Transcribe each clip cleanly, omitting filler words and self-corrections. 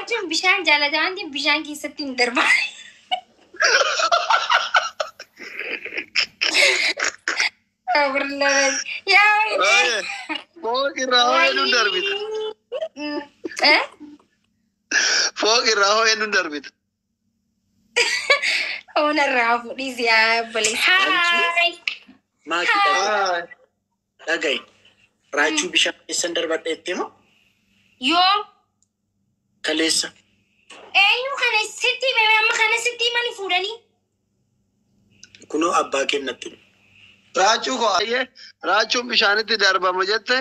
Raachuun bishaan jaalata waan ta'eef bishaan keessatti hin darba. Fooq irraa hoo'ee darbita. Fooq irraa hoo'ee darbita. Ona irraa fuudhis yaa obboleessa. Maatii dhaga'i. Raachuu bishaan keessan darbadheetti moo? Yoo Kaleessa. eenyu kana sitti amma kana sitti mani fuudhanii? Kunoo abbaa kennatti. Raachuu koo ayyee raachuun bishaanitti darbama jette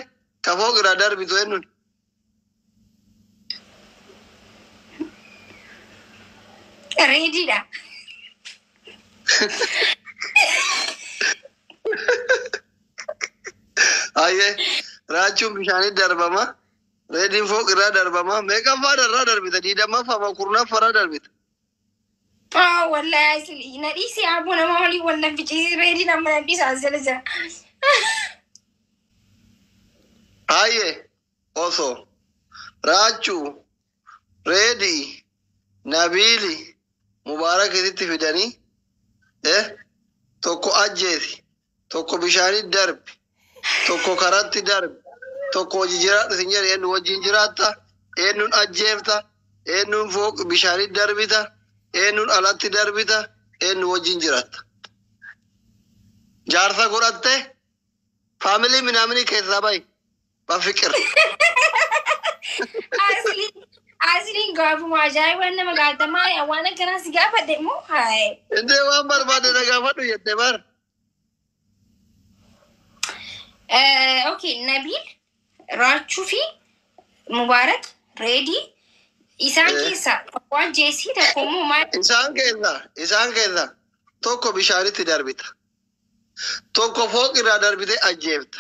ka fooq irraa darbitu eenyuun? Reediidha. Ayyee raachuun bishaanitti darbama. Reediin fooq irraa darbama. Meeqaffaa irraa darbita? Diidammaffaa kurnaffaarraa darbita. Wallahi asli nadhiisi aboo nama olii walla bicii reediin amma nadhiisa asala jira. Ayyee osoo raachuu reedii nabiili mubaarakitti fidanii tokko ajjeesi tokko bishaanitti darbi tokko karatti darbi tokko hojii jiraadha sin jedhe eenyu wajjin jiraatta eenyuun ajjeefta eenyuun fooq bishaanitti darbita eenyuun alatti darbita eenyu wajjin jiraatta. Jaarsa godhatte faamilii minaamini keessaa bahi bafikir. Asli gaafuma ajaa'iba nama gaatamaa waan akkanaa si gaafadhe moo haye. Indee waan barbaade na gaafadhu jette bar. Okay, Nabil, Raachuu fi Mubaarak reedii isaan keessaa waan jeesii tokko moo maal? Isaan keessaa tokko bishaanitti darbita. Tokko fooq irraa darbite ajjeefta.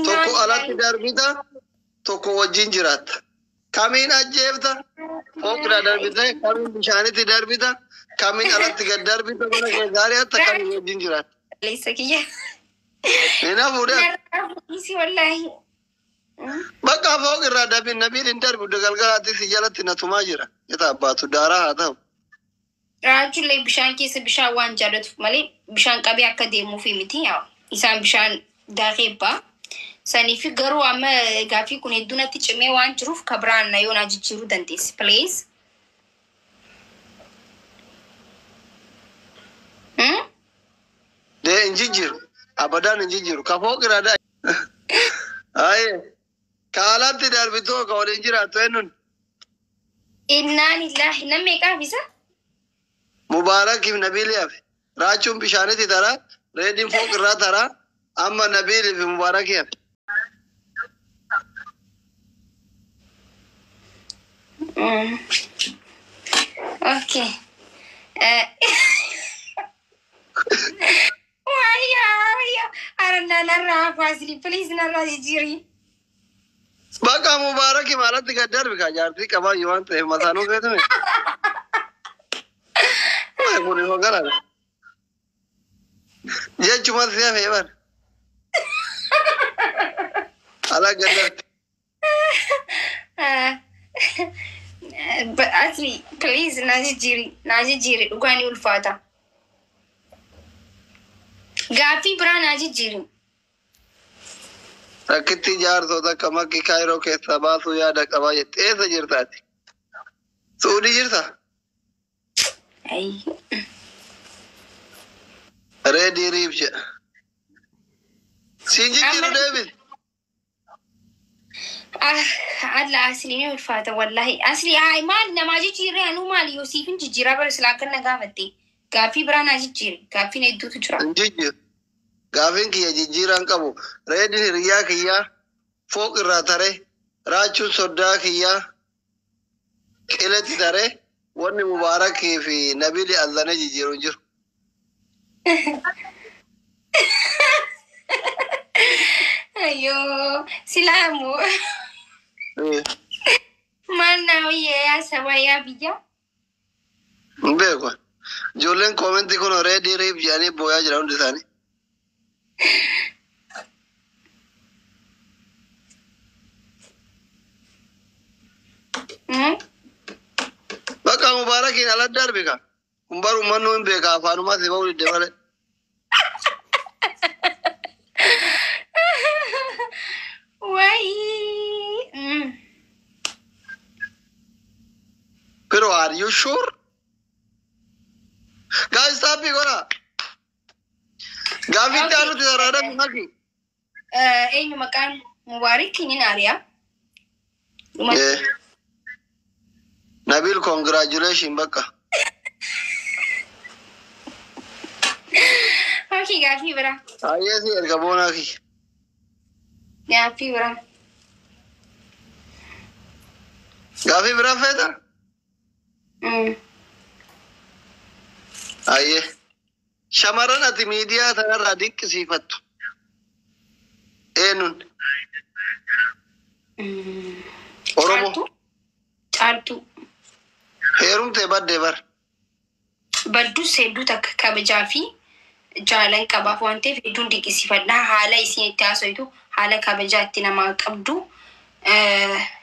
Tokko alatti darbita. Tokko wajjin jiraatta. Kamiin ajjeefta? Fooq irraa darbite. Kamiin bishaanitti darbita. Kamiin alatti gad darbita. Mana gaarii hatta kamiin wajjin jiraatta. Leessa kiyya. Ina fuudhee. Isi wallahi. Bakka fooq irraa darbin nabiin hin darbu galgalaatti si jalatti natumaa jira. Ita abbaatu daaraa haa ta'u. Raachuullee bishaan keessa bishaan waan jaallatuuf malee bishaan qabee akka deemuuf miti yaa. Isaan bishaan daakee baa. Saniif garuu amma gaaffii kun hedduu natti cimee waan jiruuf kabiraan na yoon jijjiiruu dandeessi. Please. Dee hin jijjiiru. Abadaan hin jijjiiru. Ka fooq irraa daa. Aye. Ka alatti darbitoo ka waliin jiraattu eenyuun? Innaan illaahi namni meeqaaf isa? Mubaarakiif Nabiiliyaaf. Raachuun bishaanitti tara. Reediin fooq irraa tara. Amma Nabiiliif Mubaarakiyaaf. Okay. Waya. Aranda narraa faasili. Please narraa jijjiiri. Bakka Mubaaraki maalatti gad darbi ka jaartii qabaa yoo waan ta'eef mataanuu feetame. Kun immoo galara. Jechuma si hafee bara. Ala gad darbi. But actually, please, Najijiri, Ugani ulfata. Gaaffii biraa Najijiri. Rakkitti jaarsota akka makki kaayiroo keessaa baasuu yaada qabaa jette eessa jirtaati? Suudii jirta? Reedii riif jedha. Siin jijjiiru deebis. Allah asli ni ulfaata wallahi. Asli maal namaa jijjiirree anuu maali yoo siifin jijjiiraa bara silaa akka na gaafatte. Gaaffii biraa naa jijjiiri. Gaaffiin hedduutu jira. Hin jijjiiru. Gaaffiin kiyya jijjiiraan qabu. Reediin hiriyaa kiyyaa fooq irraa taree raachuun soddaa kiyyaa qilatti taree wanni Mubaarakii fi Nabiili Allana jijjiiru jiru. Ayo, silamu. Mana ya sabaya bija. Beeko. Ijoolleen koomentii kun reedii riif jedhanii booyaa jira hundi isaanii. مبارك على الدار بك مبارك منو بك أفانو ما تبغوا الدوالة واي Pero are you sure? Guys, stop me, gora. Gavi Okay. taru tira rada maki. Eenyu maqaan Mubaarik ni naariyaa. Yeah. Nabil, congratulations, baka. Okay, gaafii biraa. Ayesi ergabona ki. Gaafii biraa. Gavi bira feta? Aye. Shamaran ati media tanarra dinqisiifattu. Eenyuun? Oromoo. Caaltuu. Heerumtee baddee bar. Baddus hedduu takka kabajaa fi jaalan qabaaf waan ta'eef hedduun dinqisiifadha. Haala isin itti haasoitu haala kabajaa itti namaa qabdu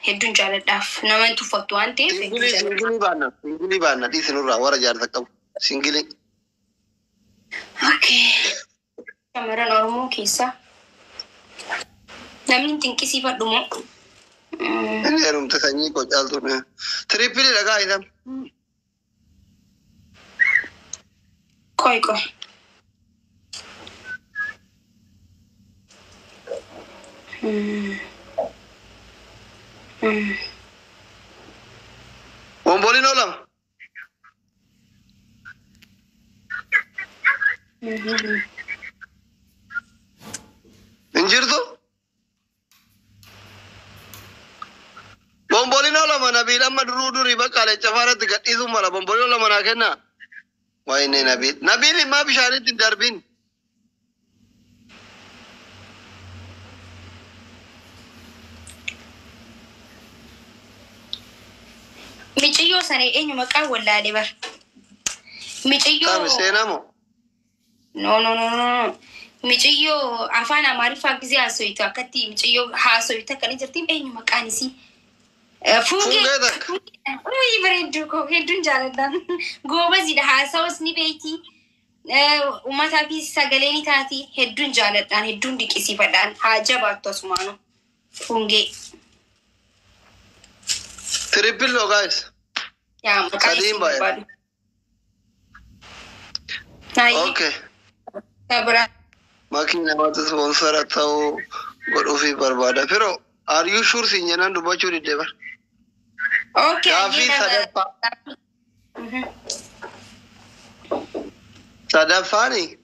hedduun jaaladhaaf naman tuffattu waan ta'eef Singilii baanna dhiisinurraa warra jaarsa qabu. Singilii. Okay. Shamaran Oromoo keessaa namni dinqisiifadhu moo? Heerumte sanyii koo caaltuun. Tirippilii dhagaa isaan. Qoy. Bomboliin oolama. Hin jirtu? Bomboliin oolama Nabiil amma durii bakka Leencafaarratti gadhiisuu mala bomboliin oolama naa kennaa. Wayne Nabiil. Nabiil immaa bishaanitti hin darbin. Michiyyoo sana eenyu maqaan wallaalee bar. Michiyyoo. Qaami seenaa moo? No. Michiyyoo afaan Amaariffaa gisee haasoitu akkatti michiyyoo haasoitu akkana jirtiin eenyu maqaan isii. Fungee takka. Uy bareedduu koo hedduun jaaladhaan. Goobazidha haasawus ni beekti. Uummataa fi sagalee ni taati hedduun jaaladhaan hedduun dinqisiifadhaan haa jabaattu asumaanu. Fungee. Triple guys. Yaa maqaan isii barbaadu. Okay. Kabira. Makiin namatti sponsora ta'uu godhuufii barbaada. Pero are you sure siin jenaan dubbachuu diddee bar? Okay. Gaafii sadaffaani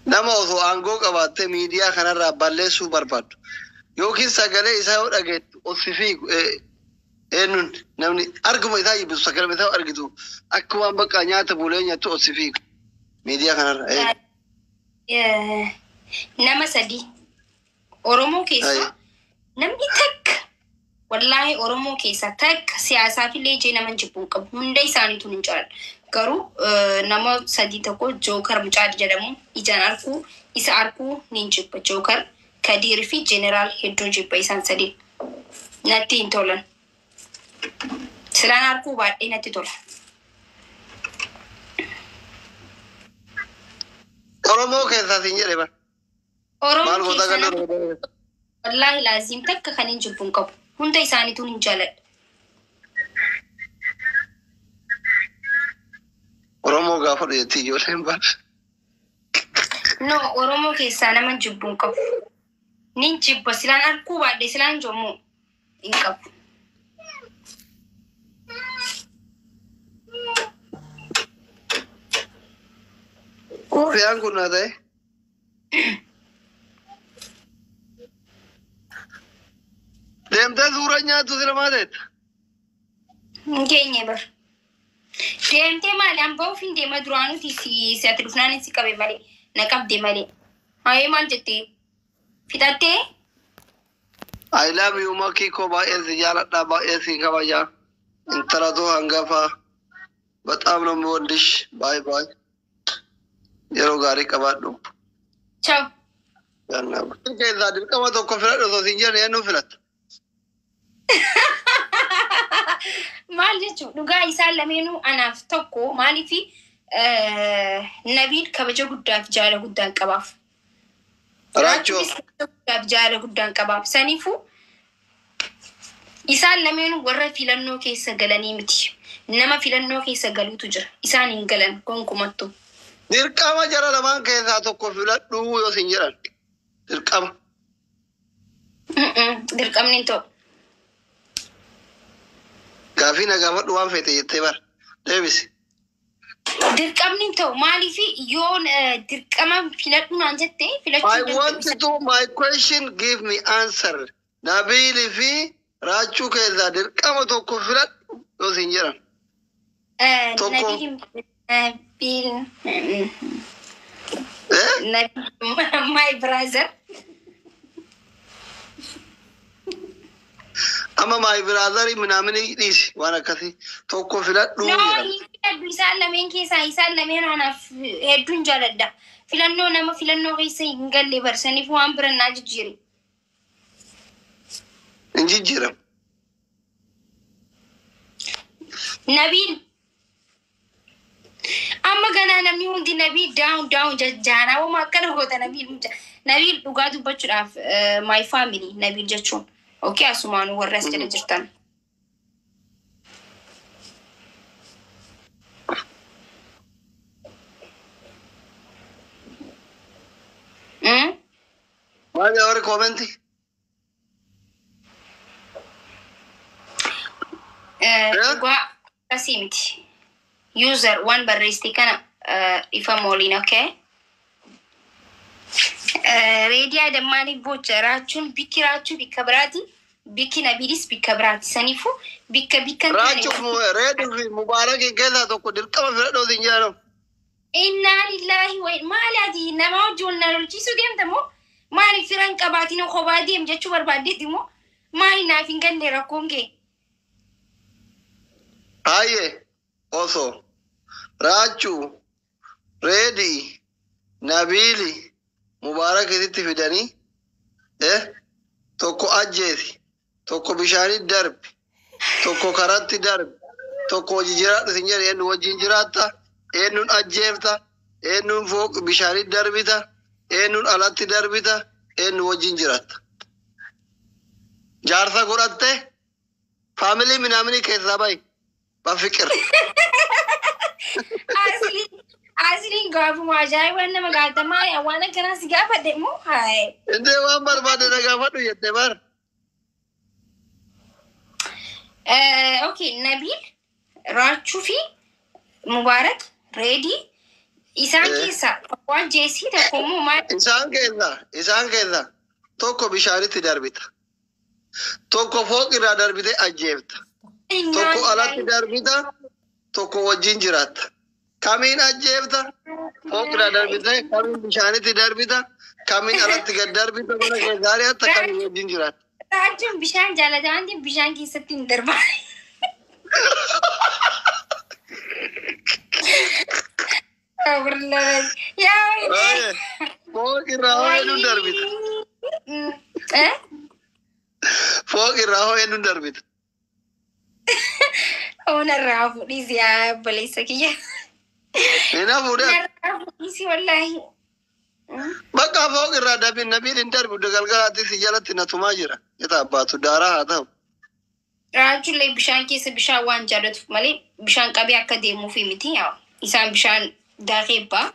nama osoo aangoo qabaattee miidiyaa kanarraa balleessuu barbaadu. Yookiin sagalee isaa yoo dhageettu osifii eenyuun namni arguma isaa yibbisu sagalee isaa argitu akka waan bakka nyaata bulee nyaattu osifii miidiyaa kanarra. Nama sadii Oromoo keessa namni takka wallaahi Oromoo keessa takka siyaasaaf illee ijee nama jibbuun qabu hunda isaaniitu hin jaalladhu. Garuu nama sadii tokko Jookar Mucaad jedhamu ijaan arkuu isa arkuu ni jibba. Jookar Kadir fi Jeneraal hedduun jibba isaan sadii. Natti hin tolan. Silaan arkuu baay'ee natti tola. Oromoo keessaa siin jedhe bar. Oromoo keessa wallaahi laazim takka kan hin jibbuun qabu. Hunda isaaniitu hin jaalladhu. Oromoo gaafa dhuyeetti ijoolleen bar. No, Oromoo keessaa nama jibbuun qabu. Nin jibba silaan arkuu baadhee silaan joommoo hin qabu. Koofiyaan kun naa ta'e. Deemtee suura nyaattu silmaa ta'etta. Hin keenye bar. Deemtee maali hambaa ofiin deema duraanuti si ati dhufnaan si qabe malee na qabde malee. Hayee maal jettee? Fixattee? I love you makii koo baay'ee si jaaladha baay'ee si kabajaa. Intala too hangafaa. Bexaam ነው የምወድሽ ባይ ባይ yeroo gaarii qabaadhu. Ciao. Keessaa dirqama tokko filadhu osoo siin jedhan eenyuun filatta? maal jechuun dhugaa isaan lameenuu anaaf tokko maaliifi Nabiil kabaja guddaaf jaala guddaan qabaaf. Raachoo. Guddaaf jaala guddaan qabaaf. Saniifuu isaan lameenuu warra filannoo keessa galanii miti. Nama filannoo keessa galuutu jira. Isaan hin galan gonkumattu. Dirqama jara lamaan keessaa tokko filadhuu yoo sin jedhan. Dirqama. Dirqamni hin ta'u. Gaafii nagaafadhu waan feete jettee bara. Deebisi. Dirqamni hin ta'u maaliifi yoo dirqama filadhuu naan jettee filachuu I want to my question give me answer. Nabiili fi Raachuu keessaa dirqama tokko filadhu yoo sin jedhan. My brother. Ama my brother minamini dhisi waan akkasii tokko filadhu. No, filadhu isaan lameen keessaa isaan lameen anaaf hedduun jaaladha. Filannoo nama filannoo keessa hin galle barsaniif waan biraa naa jijjiiri. Hin jijjiiramu. Nabiil. Amma ganaa namni hundi Nabiil down jajjaanaa wama akkana goota Nabiil. Nabiil dhugaa dubbachuudhaaf my family Nabiil jechuun. Okay, asumaanu warra as jala jirtan. Maali awari commenti? Dhugaa asii miti. User one barreesti kana ifa mooliin okay? Reediyaa dammaanii bocha raachuun bikki raachuu bikka biraati. Bikki Nabiilis bikka biraati. Saniifuu bikka Raachuu reedii fi Mubaarakii keessaa tokko dirqama filadhuu sin jedhamu. Innaa lillahi wa maalaati nama wajjin na lolchiisuu deemta moo maali firan qabaatiin kophaa deem jechuu barbaaddeeti moo maali naaf hin galle rakkoon kee. Haye osoo Raachuu reedii Nabiili Mubaarakitti fidanii tokko ajjeesi tokko bishaanii darbi tokko karatti darbi tokko hojii jiraadha sin jedhe eenyu wajjin jiraatta eenyuun ajjeefta eenyuun fooq bishaanii darbita eenyuun alatti darbita eenyu wajjin jiraatta. Jaarsa godhatte faamilii minaamini keessaa bahi bafikir. Asliin gaafuma ajaa'iba nama gaatamaa waan akkanaa si gaafadhe moo haye. Indee waan barbaade na gaafadhu jette bara. Okay, Nabiil, Raachuu fi Mubaarak reedii isaan keessaa waan jeesii tokko immoo maal? Isaan keessaa tokko bishaanitti darbita. Tokko fooqirraa darbite ajjeefta. Tokko alatti darbita. Tokko wajjin jiraatta. Kamiin ajjeefta? Fooqirraa darbite. Kamiin bishaanitti darbita. Kamiin alatti gad darbita. Mana keessaarii hatta kamiin wajjin jiraatta. Raachuun bishaan jaalataan bishaan keessatti hin darbaa. Fooqirraa hoo hedduun darbita. Fooqirraa hoo hedduun darbita. Onarraa fuudhisi yaa baleessa kiyya. Ina fuudhee. Onarraa fuudhisi wallaahi. Bakka fooqirraa dabin Nabiil hin darbu galgalaatti si jalatti na tumaa jira. Ita abbaatu daaraa haa ta'u. Raachuullee bishaan keessa bishaan waan jaallatuuf malee bishaan qabee akka deemuufi miti yaa. Isaan bishaan daakeebbaa.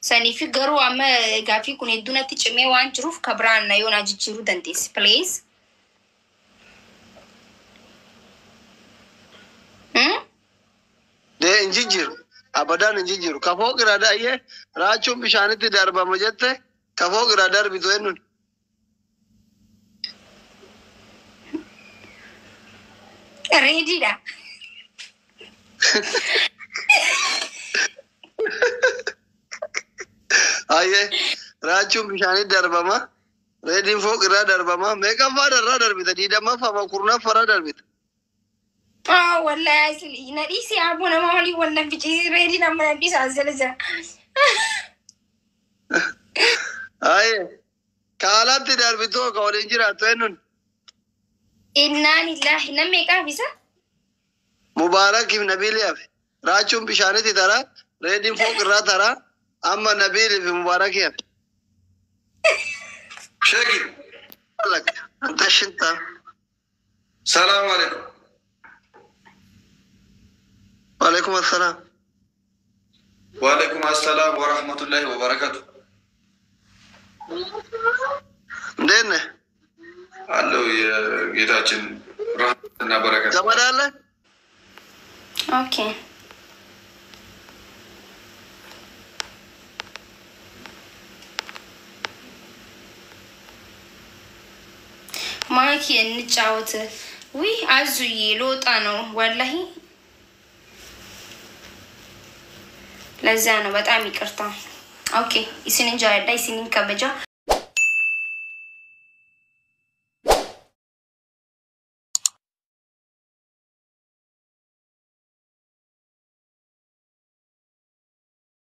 Saniif garuu amma gaafii kun hedduunatti cimee waan jiruuf kabiraan na yoona jijjiiruu dandeessi. Please. Dee hin jijjiiru. Abadaan hin jijjiiru. Ka fooqirraa daa'ee raachuun bishaanitti darbama jette ka fooqirraa darbitu eenyuun. Reediidha. Hayyee raachuun bishaanitti darbama. Reediin fooqirraa darbama. Meeqaffaa irraa darbita? Diidammaffaa kurnaffaarraa darbita. Wallahi asli nadisi abu nama wali wannan bici ready na mana bisa zalza. Ay, kaalatti darbitoo ka waliin jiraattu eenyuun. Inna lillahi namme ka bisa? مبارك نبيل يا في راجون بشانتي ترى ريدين فوق الرا ترى أما نبيل في مبارك يا شاكر لك أنت شنتا السلام عليكم. وعليكم السلام. وعليكم السلام ورحمة الله وبركاته. دينه አለው የጌታችን ረህመትና በረከት ዘመድ አለ። ኦኬ ማኪ እንጫወት። ውይ አዙዬ ልወጣ ነው ወላሂ፣ ለዛ ነው በጣም ይቅርታ። ኦኬ ኢስኒን ጃዳ ኢስኒን ከበጃ